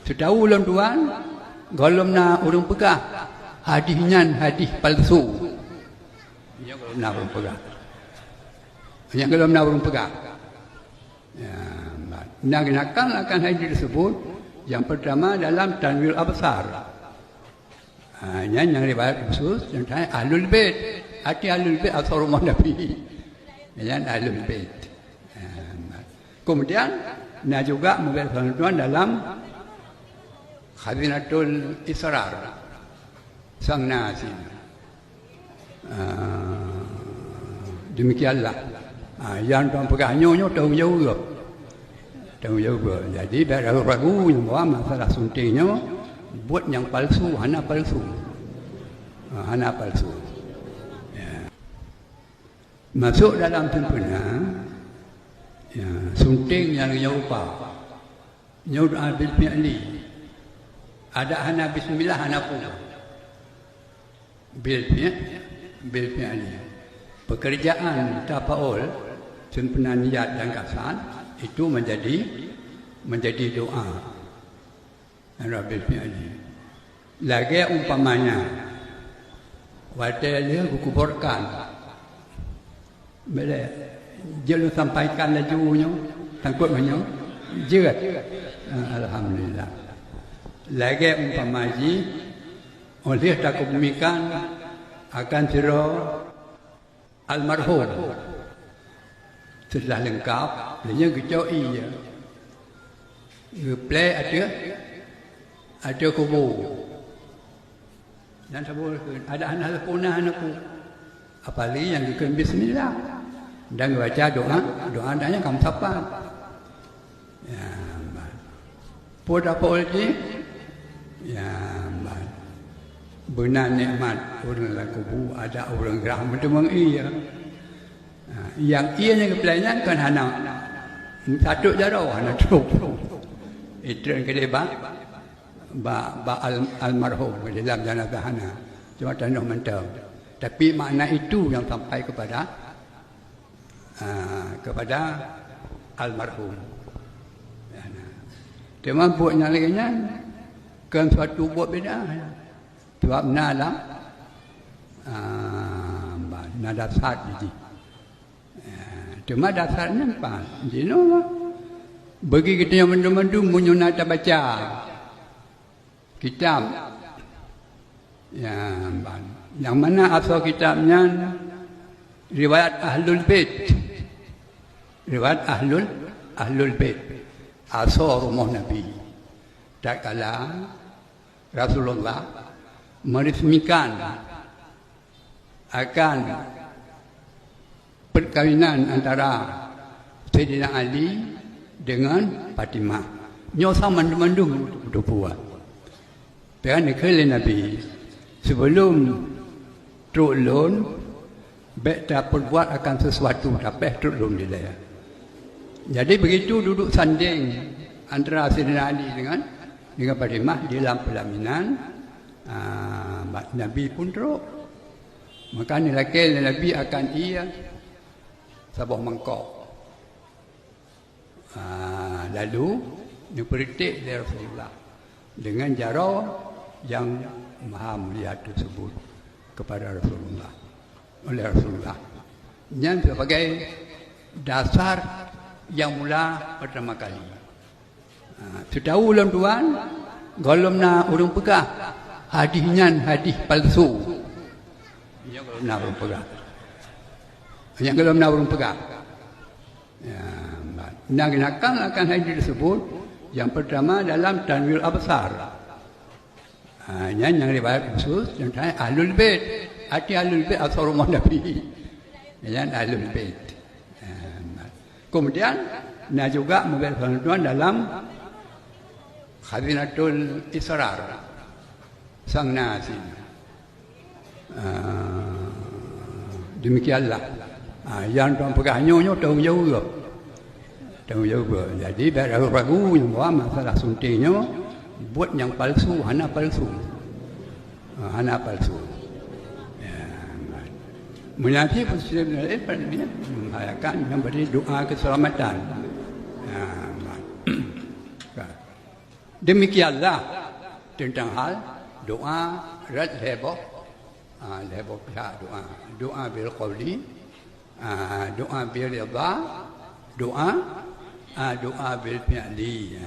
Setahu ulang tuan, golomna urung pegah, hadisnya hadis palsu. Yang golomna urung pegah. Yang golomna urung pegah. Ya, nak akan hadis tersebut. Yang pertama dalam Tanwir Absar. Yang riwayat khusus tentang Ahlul Bait. Arti Ahlul Bait asal rumah Nabi. Yang Ahlul Bait. Kemudian nak juga memberi tuan dalam Khazinatul Israr Sang Nasi. Demikianlah. Yang tuan pegang nyonya tahu juga. Tahu juga. Jadi ragu-ragu yang bawa masalah suntiknya buat yang palsu, hana palsu. Hana palsu. Ya. Masuk dalam sempurna ya, sunting yang nyoba. Nyoba bil fi'li. Ada hana bismillah hana pula. Bil fi'li. Pekerjaan tafaul sempurna niat dan kasar itu menjadi doa. Rabbil fi'li. Lagi umpamanya waktu dia kukuburkan bila dia lu sampaikan lajunya takut banyak jerat. Alhamdulillah. Lagi umpamanya oleh tak kubumikan akan sirah almarhum setelah lengkap dia kecau iya play ada kubur dan sabur ada anak punah anakku apalagi yang dikena bismillah dan baca doa adanya kamu sapa ya pun apa lagi ya benar nikmat orang la kubur ada orang gerah memang iya yang ianya kepelainan kan hana satu jaro hana tu itu yang kedua ba almarhum di dalam jenazah hana cuma tanah mentang tapi makna itu yang sampai kepada almarhum cuma buatnya lagi kan suatu buat beda sebab nalam nada saat jadi cuma dasarnya apa? Jadi bagi kita yang mendu-mendu menyunat baca kitab yang mana asal kitabnya riwayat Ahlul Bait. Riwayat Ahlul Bait. Asal rumah Nabi. Tak kala Rasulullah meresmikan akan perkahwinan antara Sayyidina Ali dengan Fatimah. Nyosa mandung-mandung untuk buat. Kerana kali Nabi sebelum terulun baik tak perbuat akan sesuatu tapi terulun dia. Jadi begitu duduk sanding antara Sayyidina Ali dengan Fatimah di dalam pelaminan Nabi pun teruk. Maka lelaki Nabi akan ia sabah mangkok. Lalu diperitik dari Rasulullah dengan cara yang maha mulia tersebut kepada Rasulullah oleh Rasulullah. Yang sebagai dasar yang mula pertama kali. Setahu ulang tuan, golomna urung pegah, hadisnya hadis palsu. Yang golomna urung pegah. Yang golomna urung pegah. Nak akan hadis tersebut. Yang pertama dalam Tanwir Absar. Yang riwayat khusus tentang Ahlul Bait. Arti Ahlul Bait asal rumah Nabi. Yang Ahlul Bait. Kemudian nak juga memberi tuan dalam Khazinatul Israr Sang Nasi. Demikianlah. Yang tuan pegang nyonya tahu juga. Tahu juga. Jadi ragu-ragu yang bawa masalah suntiknya buat yang palsu, hana palsu. Hana palsu. Menyanyi Presiden Nabi menghayakan memberi doa keselamatan. Demikianlah tentang hal doa rad heboh. Heboh pihak doa. Doa bil qawli, doa bil ridha, doa bil fi'li.